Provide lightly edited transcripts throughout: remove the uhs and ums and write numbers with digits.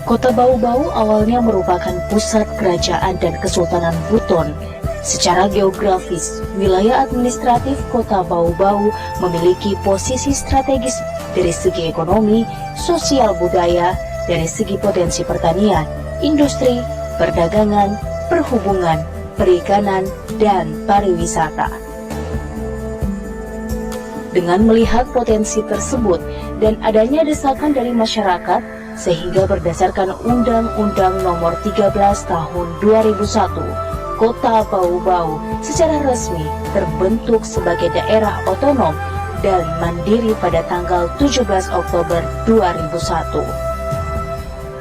Kota Bau-Bau awalnya merupakan pusat kerajaan dan Kesultanan Buton. Secara geografis, wilayah administratif Kota Bau-Bau memiliki posisi strategis dari segi ekonomi, sosial budaya, dari segi potensi pertanian, industri, perdagangan, perhubungan, perikanan, dan pariwisata. Dengan melihat potensi tersebut dan adanya desakan dari masyarakat, sehingga berdasarkan Undang-Undang Nomor 13 Tahun 2001, Kota Bau-Bau secara resmi terbentuk sebagai daerah otonom dan mandiri pada tanggal 17 Oktober 2001.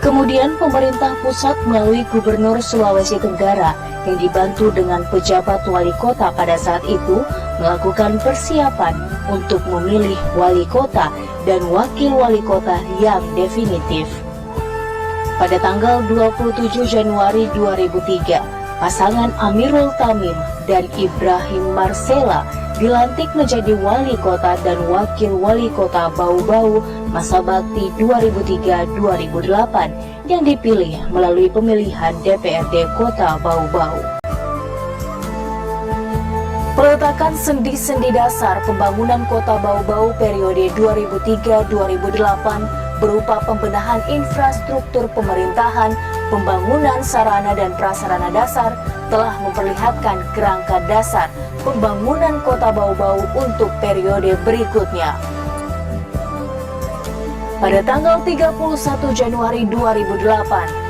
Kemudian pemerintah pusat melalui Gubernur Sulawesi Tenggara yang dibantu dengan pejabat wali kota pada saat itu melakukan persiapan untuk memilih wali kota dan wakil wali kota yang definitif. Pada tanggal 27 Januari 2003, pasangan Amirul Tamim dan Ibrahim Marsela dilantik menjadi wali kota dan wakil wali kota Bau-Bau masa bakti 2003-2008 yang dipilih melalui pemilihan DPRD Kota Bau-Bau. Peletakan sendi-sendi dasar pembangunan Kota Bau-Bau periode 2003-2008 berupa pembenahan infrastruktur pemerintahan, pembangunan sarana dan prasarana dasar telah memperlihatkan kerangka dasar pembangunan Kota Bau-Bau untuk periode berikutnya. Pada tanggal 31 Januari 2008,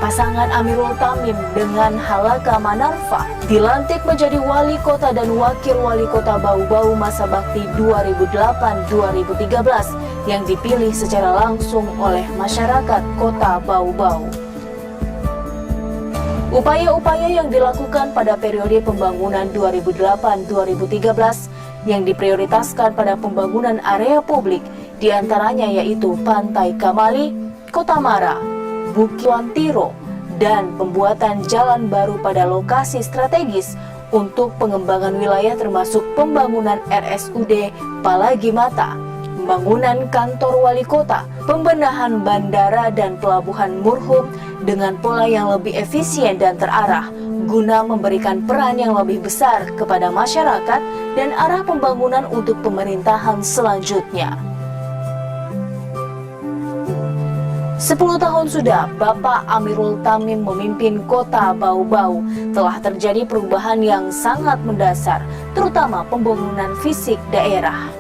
pasangan Amirul Tamim dengan Halaka Manarfa dilantik menjadi wali kota dan wakil wali kota Bau-Bau masa bakti 2008-2013 yang dipilih secara langsung oleh masyarakat Kota Bau-Bau. Upaya-upaya yang dilakukan pada periode pembangunan 2008-2013 yang diprioritaskan pada pembangunan area publik diantaranya yaitu Pantai Kamali, Kota Mara, Bukit Tiro, dan pembuatan jalan baru pada lokasi strategis untuk pengembangan wilayah termasuk pembangunan RSUD Palagi Mata, pembangunan kantor wali kota, pembenahan bandara dan pelabuhan Murhum dengan pola yang lebih efisien dan terarah guna memberikan peran yang lebih besar kepada masyarakat dan arah pembangunan untuk pemerintahan selanjutnya. 10 tahun sudah Bapak Amirul Tamim memimpin Kota Bau-Bau, telah terjadi perubahan yang sangat mendasar, terutama pembangunan fisik daerah.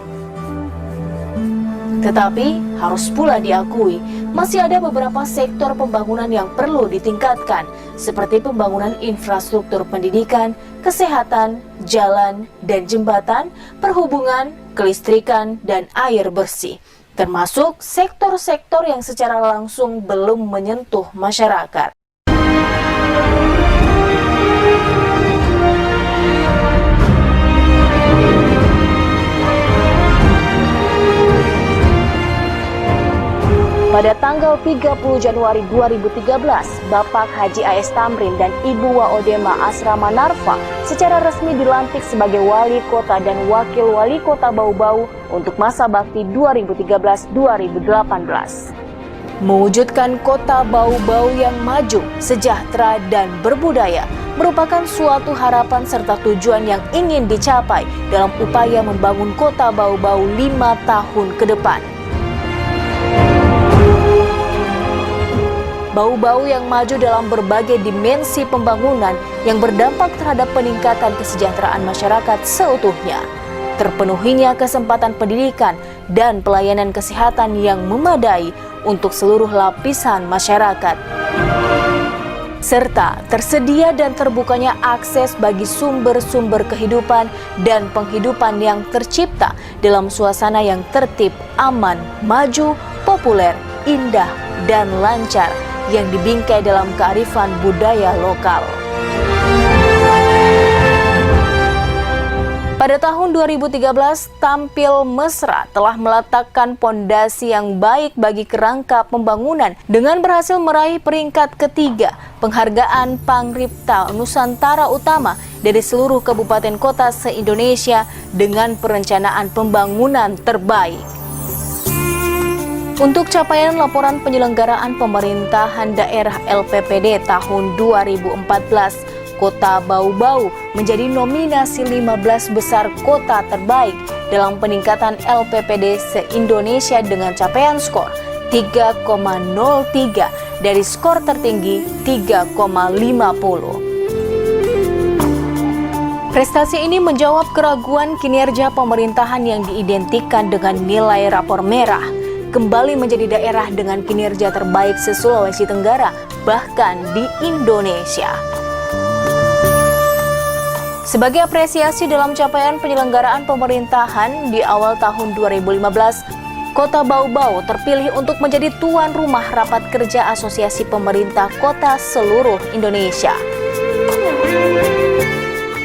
Tetapi harus pula diakui, masih ada beberapa sektor pembangunan yang perlu ditingkatkan, seperti pembangunan infrastruktur pendidikan, kesehatan, jalan dan jembatan, perhubungan, kelistrikan, dan air bersih. Termasuk sektor-sektor yang secara langsung belum menyentuh masyarakat. Pada tanggal 30 Januari 2013, Bapak Haji A.S. Tamrin dan Ibu Waodema Asrama Narfa secara resmi dilantik sebagai wali kota dan wakil wali kota Bau-Bau untuk masa bakti 2013-2018. Mewujudkan Kota Bau-Bau yang maju, sejahtera, dan berbudaya merupakan suatu harapan serta tujuan yang ingin dicapai dalam upaya membangun Kota Bau-Bau 5 tahun ke depan. Bau-Bau yang maju dalam berbagai dimensi pembangunan yang berdampak terhadap peningkatan kesejahteraan masyarakat seutuhnya, terpenuhinya kesempatan pendidikan dan pelayanan kesehatan yang memadai untuk seluruh lapisan masyarakat, serta tersedia dan terbukanya akses bagi sumber-sumber kehidupan dan penghidupan yang tercipta dalam suasana yang tertib, aman, maju, populer, indah, dan lancar yang dibingkai dalam kearifan budaya lokal. Pada tahun 2013, tampil mesra telah meletakkan pondasi yang baik bagi kerangka pembangunan dengan berhasil meraih peringkat ketiga penghargaan Pangripta Nusantara Utama dari seluruh kabupaten kota se-Indonesia dengan perencanaan pembangunan terbaik. Untuk capaian laporan penyelenggaraan pemerintahan daerah LPPD tahun 2014, Kota Bau-Bau menjadi nominasi 15 besar kota terbaik dalam peningkatan LPPD se-Indonesia dengan capaian skor 3,03 dari skor tertinggi 3,50. Prestasi ini menjawab keraguan kinerja pemerintahan yang diidentikan dengan nilai rapor merah, kembali menjadi daerah dengan kinerja terbaik se-Sulawesi Tenggara, bahkan di Indonesia. Sebagai apresiasi dalam capaian penyelenggaraan pemerintahan di awal tahun 2015, Kota Bau-Bau terpilih untuk menjadi tuan rumah rapat kerja Asosiasi Pemerintah Kota seluruh Indonesia.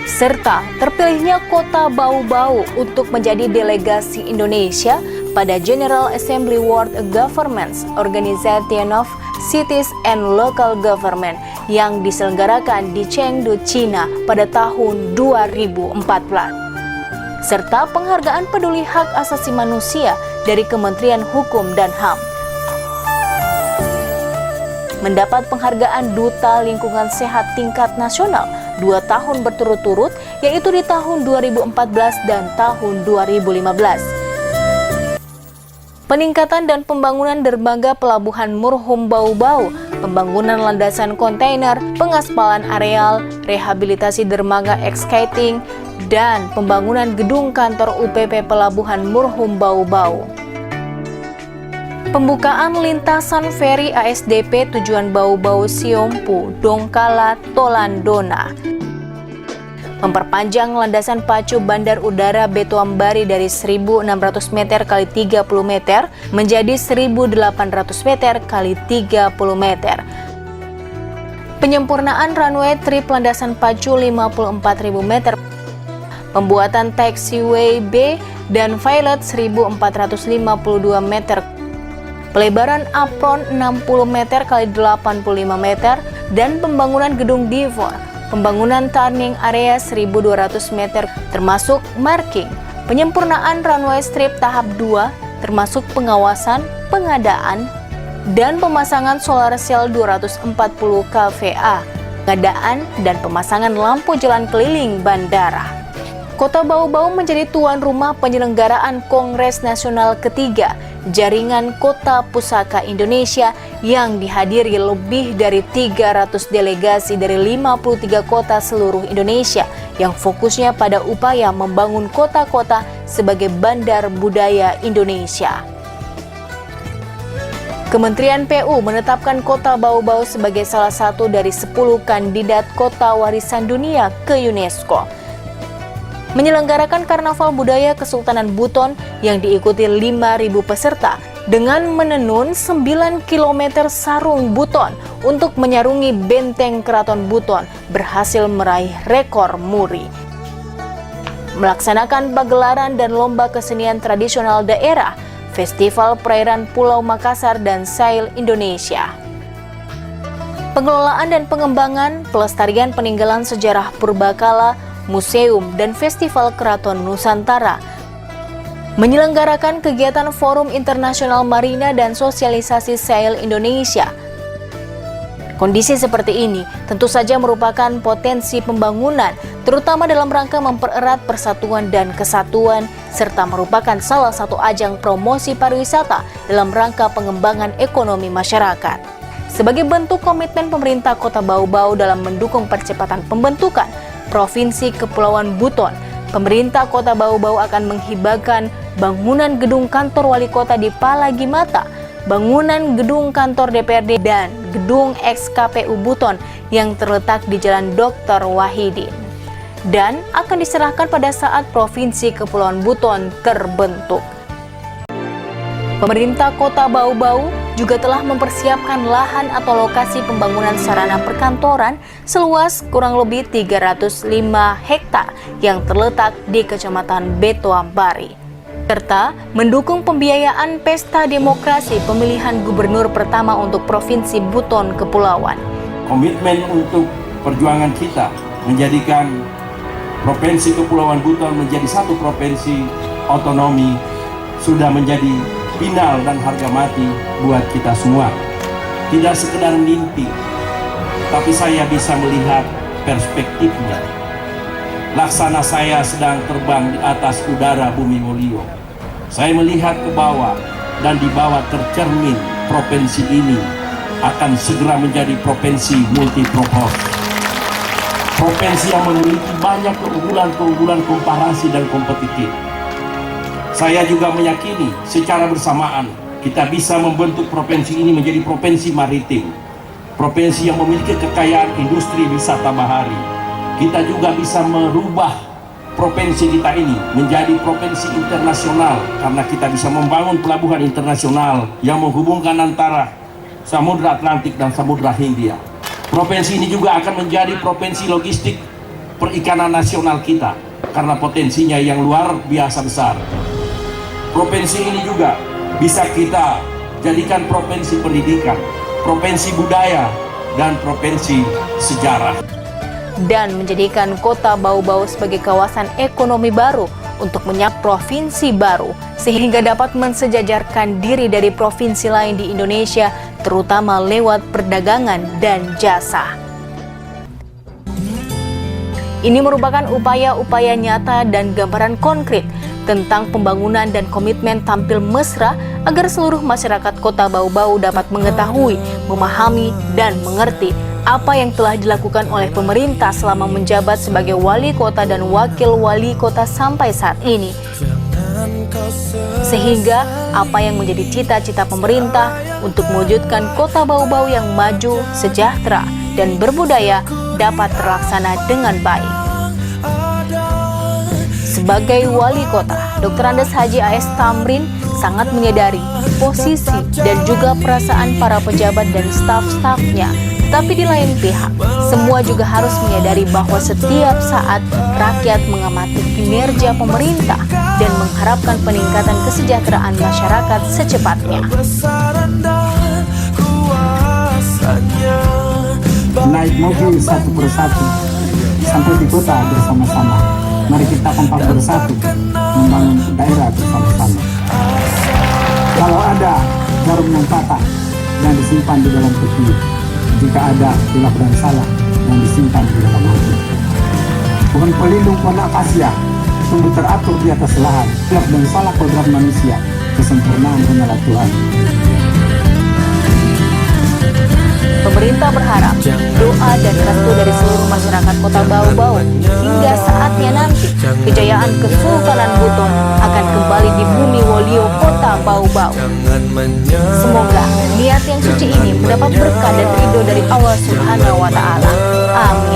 Serta terpilihnya Kota Bau-Bau untuk menjadi delegasi Indonesia pada General Assembly World Governments Organization of Cities and Local Government yang diselenggarakan di Chengdu, China pada tahun 2014. Serta penghargaan peduli hak asasi manusia dari Kementerian Hukum dan HAM. Mendapat penghargaan Duta Lingkungan Sehat tingkat nasional 2 tahun berturut-turut, yaitu di tahun 2014 dan tahun 2015. Peningkatan dan pembangunan dermaga pelabuhan Murhum Bau-Bau, pembangunan landasan kontainer, pengaspalan areal, rehabilitasi dermaga exciting, dan pembangunan gedung kantor UPP Pelabuhan Murhum Bau-Bau. Pembukaan lintasan feri ASDP tujuan Bau-Bau Siompu, Donggala, Tolandona. Memperpanjang landasan pacu Bandar Udara Betoambari dari 1.600 meter kali 30 meter menjadi 1.800 meter kali 30 meter. Penyempurnaan runway trip landasan pacu 54.000 meter. Pembuatan taxiway B dan violet 1.452 meter. Pelebaran apron 60 meter kali 85 meter dan pembangunan gedung Divor, pembangunan turning area 1.200 meter termasuk marking, penyempurnaan runway strip tahap 2 termasuk pengawasan, pengadaan, dan pemasangan solar cell 240 kVA, pengadaan dan pemasangan lampu jalan keliling bandara. Kota Bau-Bau menjadi tuan rumah penyelenggaraan Kongres Nasional ketiga Jaringan Kota Pusaka Indonesia yang dihadiri lebih dari 300 delegasi dari 53 kota seluruh Indonesia yang fokusnya pada upaya membangun kota-kota sebagai bandar budaya Indonesia. Kementerian PU menetapkan Kota Bau-Bau sebagai salah satu dari 10 kandidat kota warisan dunia ke UNESCO. Menyelenggarakan Karnaval Budaya Kesultanan Buton yang diikuti 5.000 peserta dengan menenun 9 km sarung Buton untuk menyarungi benteng Keraton Buton berhasil meraih rekor muri. Melaksanakan pagelaran dan lomba kesenian tradisional daerah, Festival Perairan Pulau Makassar dan Sail Indonesia. Pengelolaan dan pengembangan pelestarian peninggalan sejarah purbakala, museum, dan Festival Keraton Nusantara. Menyelenggarakan kegiatan Forum Internasional Marina dan sosialisasi Sail Indonesia. Kondisi seperti ini tentu saja merupakan potensi pembangunan, terutama dalam rangka mempererat persatuan dan kesatuan, serta merupakan salah satu ajang promosi pariwisata dalam rangka pengembangan ekonomi masyarakat. Sebagai bentuk komitmen pemerintah Kota Bau-Bau dalam mendukung percepatan pembentukan Provinsi Kepulauan Buton, pemerintah Kota Bau-Bau akan menghibahkan bangunan gedung kantor wali kota di Palagimata, bangunan gedung kantor DPRD, dan gedung ex-KPU Buton yang terletak di Jalan Dr. Wahidin, dan akan diserahkan pada saat Provinsi Kepulauan Buton terbentuk. Pemerintah Kota Bau-Bau juga telah mempersiapkan lahan atau lokasi pembangunan sarana perkantoran seluas kurang lebih 305 hektar yang terletak di Kecamatan Betoambari, serta mendukung pembiayaan pesta demokrasi pemilihan gubernur pertama untuk Provinsi Buton Kepulauan. Komitmen untuk perjuangan kita menjadikan Provinsi Kepulauan Buton menjadi satu provinsi otonomi sudah menjadi final dan harga mati buat kita semua. Tidak sekedar mimpi, tapi saya bisa melihat perspektifnya. Laksana saya sedang terbang di atas udara bumi Wolio. Saya melihat ke bawah, dan di bawah tercermin provinsi ini akan segera menjadi provinsi multi-purpose. Provinsi yang memiliki banyak keunggulan-keunggulan komparasi dan kompetitif. Saya juga meyakini secara bersamaan kita bisa membentuk provinsi ini menjadi provinsi maritim. Provinsi yang memiliki kekayaan industri wisata bahari. Kita juga bisa merubah provinsi kita ini menjadi provinsi internasional karena kita bisa membangun pelabuhan internasional yang menghubungkan antara Samudra Atlantik dan Samudra Hindia. Provinsi ini juga akan menjadi provinsi logistik perikanan nasional kita karena potensinya yang luar biasa besar. Provinsi ini juga bisa kita jadikan provinsi pendidikan, provinsi budaya, dan provinsi sejarah. Dan menjadikan Kota Bau-Bau sebagai kawasan ekonomi baru untuk menyap provinsi baru sehingga dapat mensejajarkan diri dari provinsi lain di Indonesia terutama lewat perdagangan dan jasa. Ini merupakan upaya-upaya nyata dan gambaran konkret tentang pembangunan dan komitmen tampil mesra agar seluruh masyarakat Kota Bau-Bau dapat mengetahui, memahami, dan mengerti apa yang telah dilakukan oleh pemerintah selama menjabat sebagai wali kota dan wakil wali kota sampai saat ini. Sehingga apa yang menjadi cita-cita pemerintah untuk mewujudkan Kota Bau-Bau yang maju, sejahtera, dan berbudaya dapat terlaksana dengan baik. Sebagai wali kota, Dr. Andes Haji A.S. Tamrin sangat menyadari posisi dan juga perasaan para pejabat dan staf-stafnya. Tetapi di lain pihak, semua juga harus menyadari bahwa setiap saat rakyat mengamati kinerja pemerintah dan mengharapkan peningkatan kesejahteraan masyarakat secepatnya. Naik mobil satu persatu sampai di kota bersama-sama. Mari kita kompak bersatu membangun daerah bersama-sama. Kalau ada jarum yang patah yang disimpan di dalam peti, jika ada hilaf dan salah yang disimpan di dalam hati. Pohon pelindung pohon akasia tumbuh teratur di atas lahan. Hilaf dan salah kodrat manusia, kesempurnaan hanyalah Tuhan. Pemerintah berharap doa dan restu dari seluruh masyarakat Kota Bau-Bau hingga saatnya nanti kejayaan Kesultanan Buton akan kembali di bumi Wolio Kota Bau-Bau. Semoga niat yang suci ini mendapat berkah dan ridho dari Allah Subhanahu wa Ta'ala. Amin.